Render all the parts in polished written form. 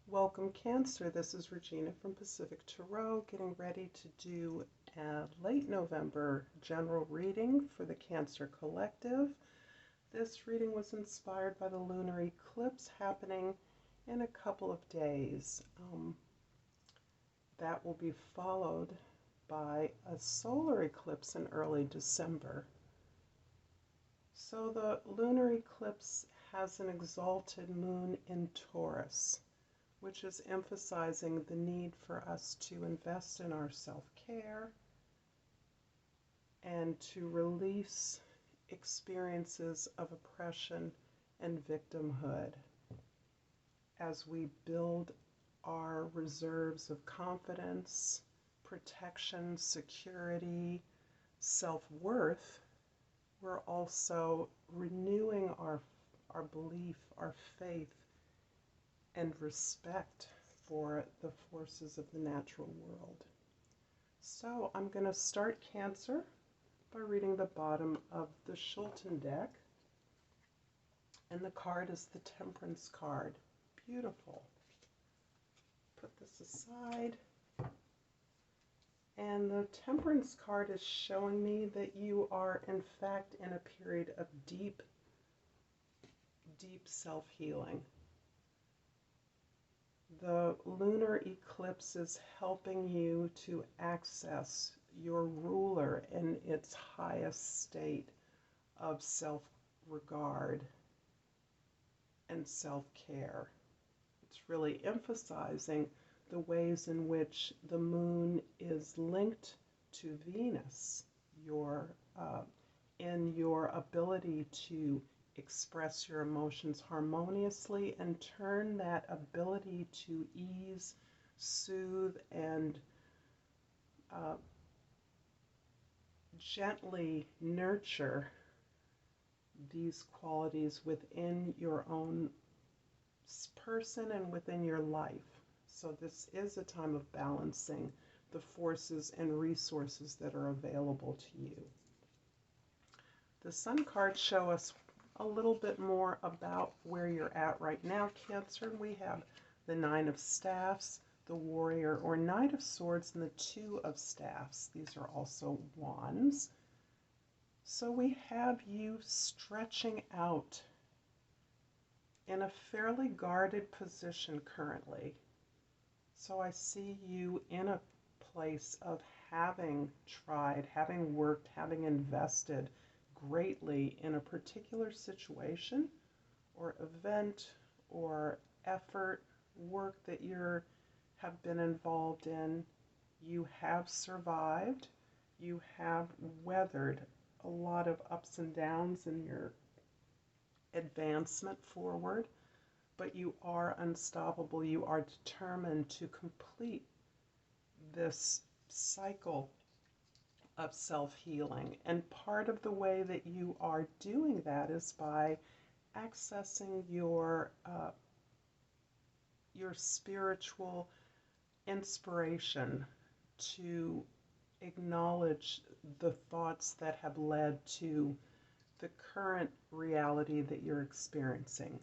Welcome Cancer, this is Regina from Pacific Tarot, getting ready to do a late November general reading for the Cancer Collective. This reading was inspired by the lunar eclipse happening in a couple of days. That will be followed by a solar eclipse in early December. So the lunar eclipse has an exalted moon in Taurus, which is emphasizing the need for us to invest in our self-care and to release experiences of oppression and victimhood as we build our reserves of confidence, protection, security, self-worth. We're also renewing our belief, our faith, and respect for the forces of the natural world. So I'm going to start Cancer by reading the bottom of the Schulten deck. And the card is the Temperance card. Beautiful. Put this aside. And the Temperance card is showing me that you are in fact in a period of deep self-healing. The lunar eclipse is helping you to access your ruler in its highest state of self-regard and self-care. It's really emphasizing the ways in which the moon is linked to Venus, in your ability to express your emotions harmoniously and turn that ability to ease, soothe, and gently nurture these qualities within your own person and within your life. So this is a time of balancing the forces and resources that are available to you. The Sun cards show us a little bit more about where you're at right now, Cancer. We have the Nine of Staffs, the Warrior or Knight of Swords, and the Two of Staffs. These are also wands. So we have you stretching out in a fairly guarded position currently. So I see you in a place of having tried, having worked, having invested greatly in a particular situation or event or effort, work that you have been involved in. You have survived. You have weathered a lot of ups and downs in your advancement forward, but you are unstoppable. You are determined to complete this cycle of self-healing. And part of the way that you are doing that is by accessing your spiritual inspiration to acknowledge the thoughts that have led to the current reality that you're experiencing.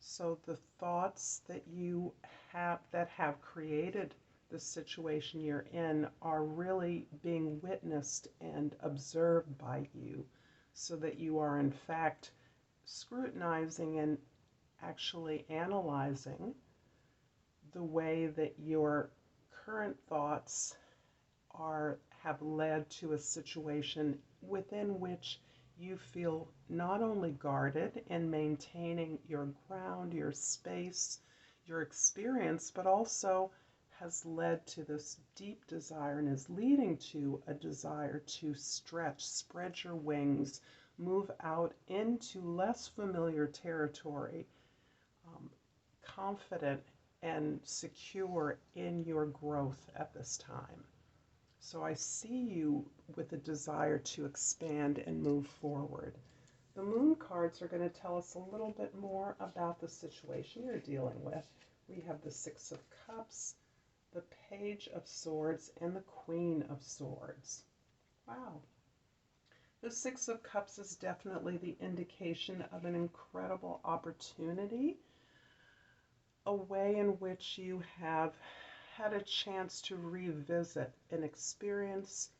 So the thoughts that you have that have created the situation you're in are really being witnessed and observed by you, so that you are in fact scrutinizing and actually analyzing the way that your current thoughts have led to a situation within which you feel not only guarded in maintaining your ground, your space, your experience, but also has led to this deep desire and is leading to a desire to stretch, spread your wings, move out into less familiar territory, confident and secure in your growth at this time. So I see you with a desire to expand and move forward. The Moon cards are going to tell us a little bit more about the situation you're dealing with. We have the Six of Cups, the Page of Swords, and the Queen of Swords. Wow. The Six of Cups is definitely the indication of an incredible opportunity a way in which you have had a chance to revisit an experience.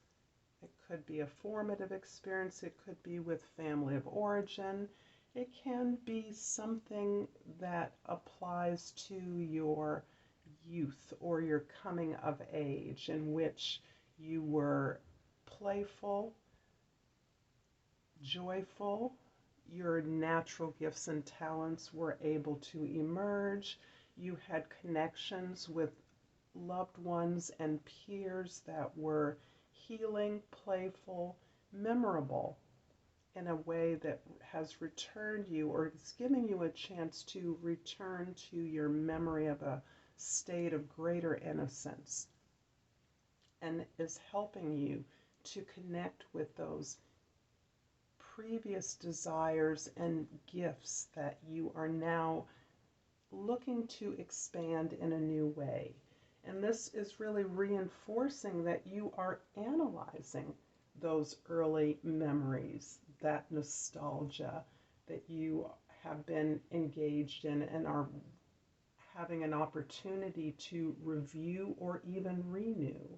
It could be a formative experience, it could be with family of origin, it can be something that applies to your youth or your coming of age, in which you were playful, joyful, your natural gifts and talents were able to emerge, you had connections with loved ones and peers that were healing, playful, memorable, in a way that has returned you, or is giving you a chance to return to your memory of a state of greater innocence, and is helping you to connect with those previous desires and gifts that you are now looking to expand in a new way. And this is really reinforcing that you are analyzing those early memories, that nostalgia that you have been engaged in and are having an opportunity to review or even renew.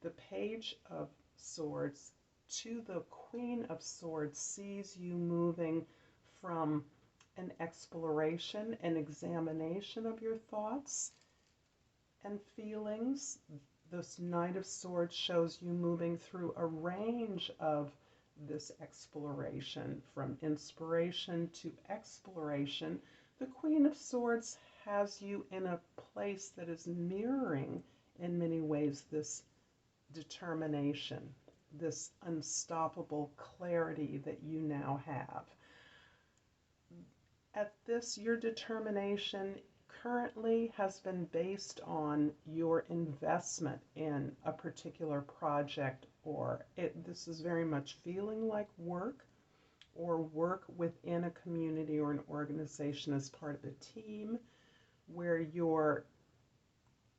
The Page of Swords to the Queen of Swords sees you moving from an exploration and examination of your thoughts and feelings. This Knight of Swords shows you moving through a range of this exploration, from inspiration to exploration. The Queen of Swords has you in a place that is mirroring, in many ways, this determination, this unstoppable clarity that you now have. At this, your determination currently has been based on your investment in a particular project, or this is very much feeling like work, or work within a community or an organization as part of a team, where your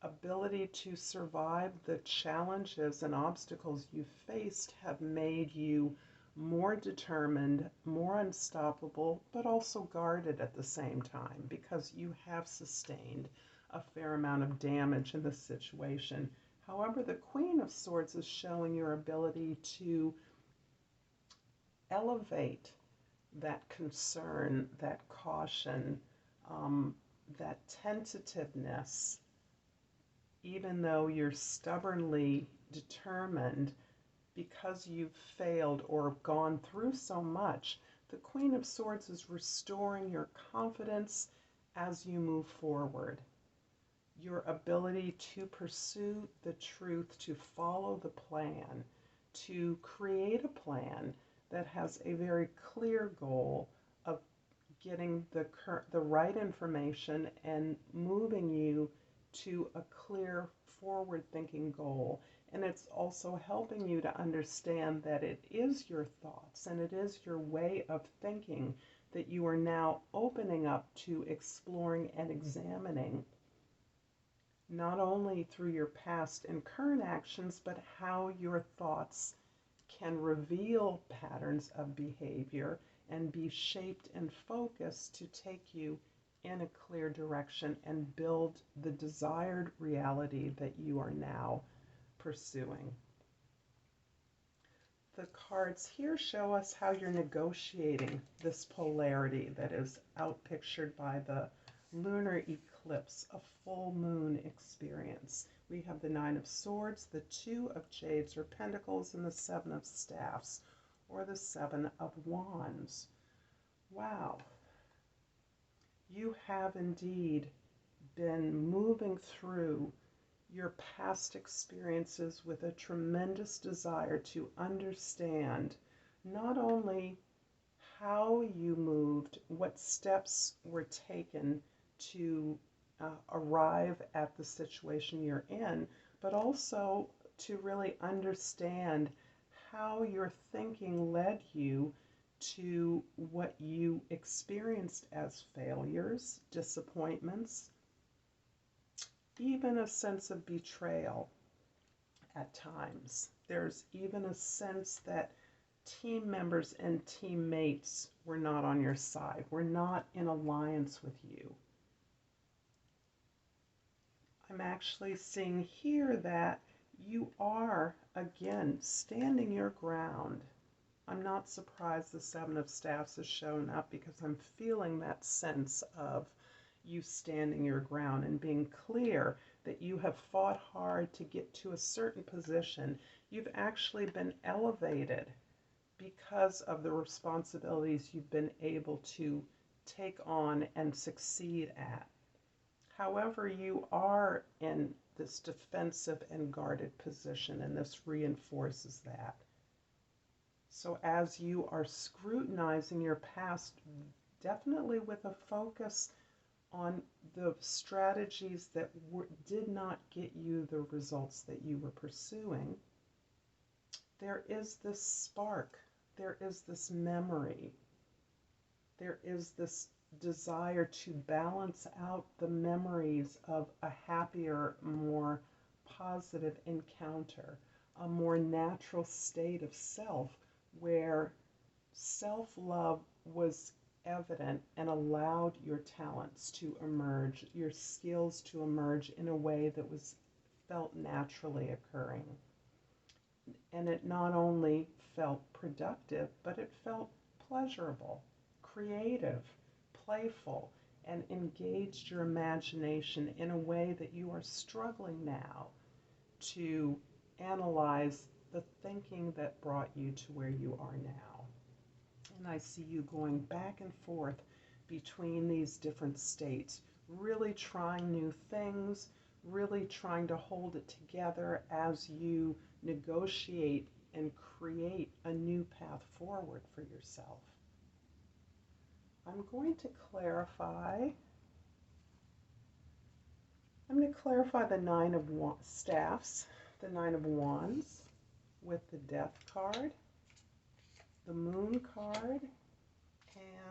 ability to survive the challenges and obstacles you faced have made you more determined, more unstoppable, but also guarded at the same time, because you have sustained a fair amount of damage in this situation. However, the Queen of Swords is showing your ability to elevate that concern, that caution, that tentativeness. Even though you're stubbornly determined, because you've failed or gone through so much, the Queen of Swords is restoring your confidence as you move forward. Your ability to pursue the truth, to follow the plan, to create a plan that has a very clear goal of getting the right information and moving you to a clear, forward-thinking goal. And it's also helping you to understand that it is your thoughts and it is your way of thinking that you are now opening up to exploring and examining, not only through your past and current actions, but how your thoughts can reveal patterns of behavior and be shaped and focused to take you in a clear direction and build the desired reality that you are now pursuing. The cards here show us how you're negotiating this polarity that is outpictured by the lunar eclipse, a full moon experience. We have the Nine of Swords, the Two of Jades or Pentacles, and the Seven of Staffs, or the Seven of Wands. Wow. You have indeed been moving through your past experiences with a tremendous desire to understand not only how you moved, what steps were taken to arrive at the situation you're in, but also to really understand how your thinking led you to what you experienced as failures, disappointments, even a sense of betrayal at times. There's even a sense that team members and teammates were not on your side, were not in alliance with you. I'm actually seeing here that you are, again, standing your ground. I'm not surprised the Seven of Staffs has shown up because I'm feeling that sense of you standing your ground and being clear that you have fought hard to get to a certain position. You've actually been elevated because of the responsibilities you've been able to take on and succeed at. However, you are in this defensive and guarded position, and this reinforces that. So as you are scrutinizing your past, definitely with a focus on the strategies that did not get you the results that you were pursuing, there is this spark, there is this memory, there is this desire to balance out the memories of a happier, more positive encounter, a more natural state of self where self-love was evident and allowed your talents to emerge, your skills to emerge in a way that was felt naturally occurring. And it not only felt productive, but it felt pleasurable, creative, playful, and engaged your imagination in a way that you are struggling now to analyze the thinking that brought you to where you are now. And I see you going back and forth between these different states, really trying new things, really trying to hold it together as you negotiate and create a new path forward for yourself. I'm going to clarify the Nine of Staffs, the Nine of Wands, with the Death card, the Moon card,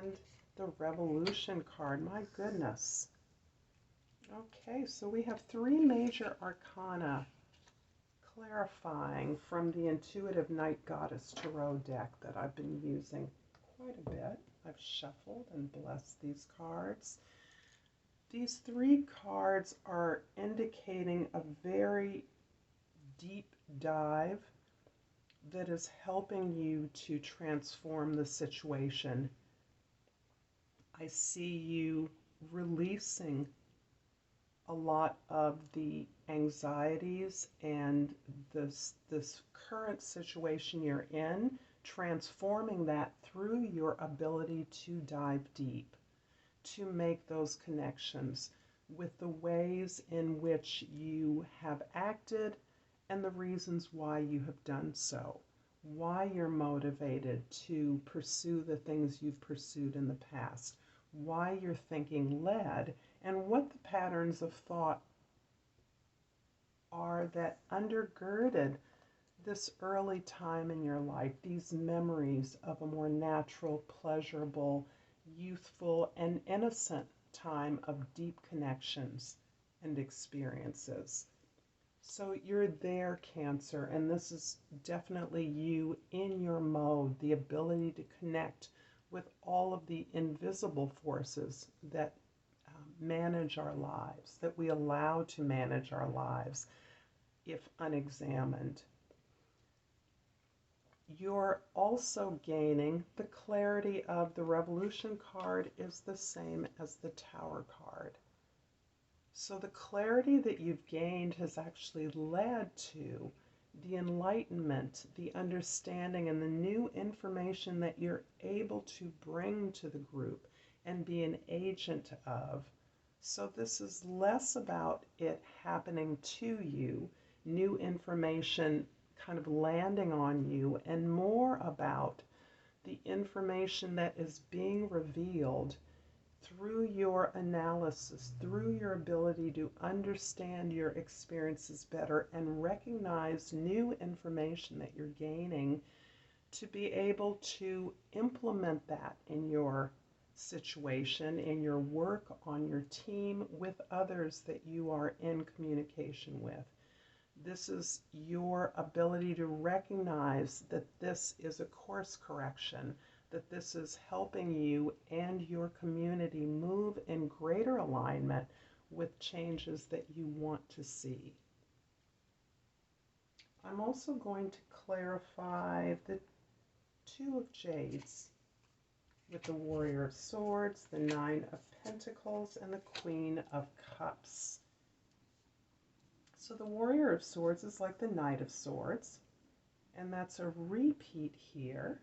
and the Revolution card. My goodness. Okay, so we have three major arcana clarifying from the Intuitive Night Goddess Tarot deck that I've been using quite a bit. I've shuffled and blessed these cards. These three cards are indicating a very deep dive that is helping you to transform the situation. I see you releasing a lot of the anxieties and this current situation you're in, transforming that through your ability to dive deep, to make those connections with the ways in which you have acted and the reasons why you have done so, why you're motivated to pursue the things you've pursued in the past, why you're thinking led, and what the patterns of thought are that undergirded this early time in your life, these memories of a more natural, pleasurable, youthful, and innocent time of deep connections and experiences. So you're there, Cancer, and this is definitely you in your mode, the ability to connect with all of the invisible forces that manage our lives, that we allow to manage our lives if unexamined. You're also gaining the clarity of the Revolution card is the same as the Tower card. So the clarity that you've gained has actually led to the enlightenment, the understanding, and the new information that you're able to bring to the group and be an agent of. So this is less about it happening to you, new information kind of landing on you, and more about the information that is being revealed through your analysis, through your ability to understand your experiences better and recognize new information that you're gaining to be able to implement that in your situation, in your work, on your team, with others that you are in communication with. This is your ability to recognize that this is a course correction, that this is helping you and your community move in greater alignment with changes that you want to see. I'm also going to clarify the Two of Jades with the Warrior of Swords, the Nine of Pentacles, and the Queen of Cups. So the Warrior of Swords is like the Knight of Swords, and that's a repeat here.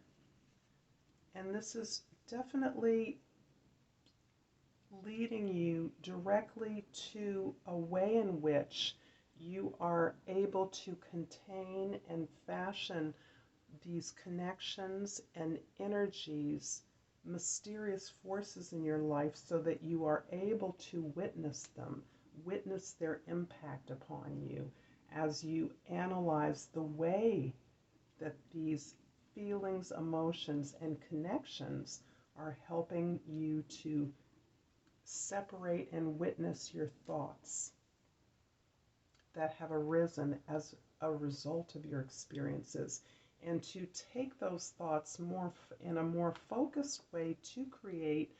And this is definitely leading you directly to a way in which you are able to contain and fashion these connections and energies, mysterious forces in your life, so that you are able to witness them, witness their impact upon you as you analyze the way that these feelings, emotions, and connections are helping you to separate and witness your thoughts that have arisen as a result of your experiences, and to take those thoughts in a more focused way to create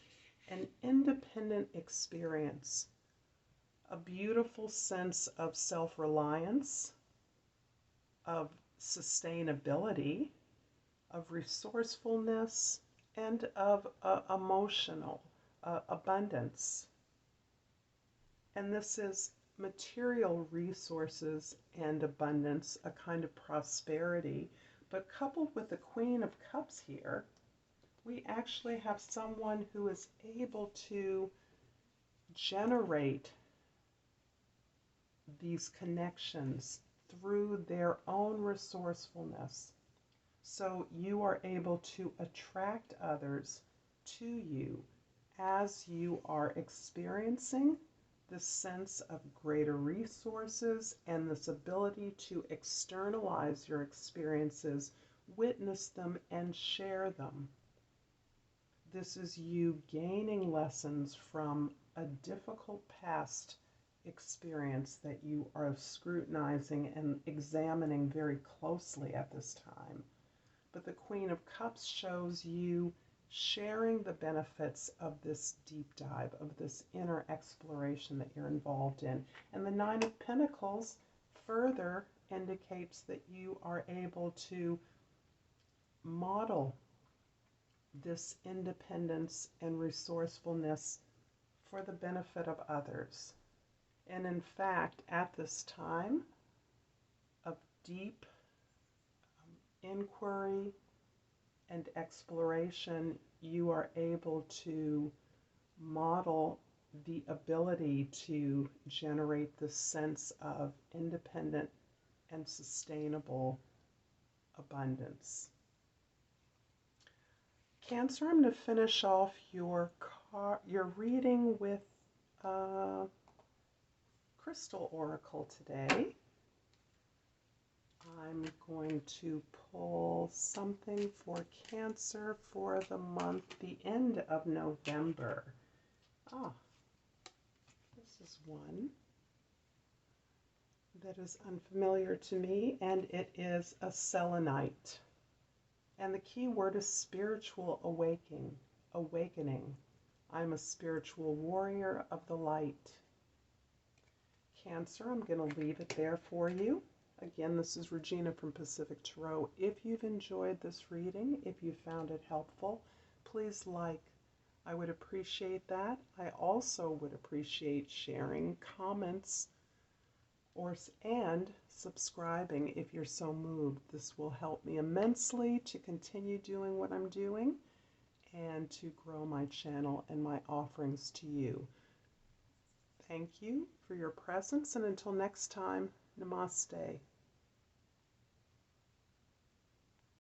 an independent experience, a beautiful sense of self-reliance, of sustainability, of resourcefulness, and of emotional abundance. And this is material resources and abundance, a kind of prosperity. But coupled with the Queen of Cups here, we actually have someone who is able to generate these connections through their own resourcefulness. So you are able to attract others to you as you are experiencing this sense of greater resources and this ability to externalize your experiences, witness them, and share them. This is you gaining lessons from a difficult past experience that you are scrutinizing and examining very closely at this time. But the Queen of Cups shows you sharing the benefits of this deep dive, of this inner exploration that you're involved in. And the Nine of Pentacles further indicates that you are able to model this independence and resourcefulness for the benefit of others. And in fact, at this time of deep inquiry and exploration, you are able to model the ability to generate this sense of independent and sustainable abundance. Cancer, I'm going to finish off your reading with a crystal oracle today. I'm going to pull something for Cancer for the month, the end of November. This is one that is unfamiliar to me, and it is a selenite. And the key word is spiritual awakening. I'm a spiritual warrior of the light. Cancer, I'm going to leave it there for you. Again, this is Regina from Pacific Tarot. If you've enjoyed this reading, if you found it helpful, please like. I would appreciate that. I also would appreciate sharing, comments, and subscribing if you're so moved. This will help me immensely to continue doing what I'm doing and to grow my channel and my offerings to you. Thank you for your presence, and until next time, Namaste.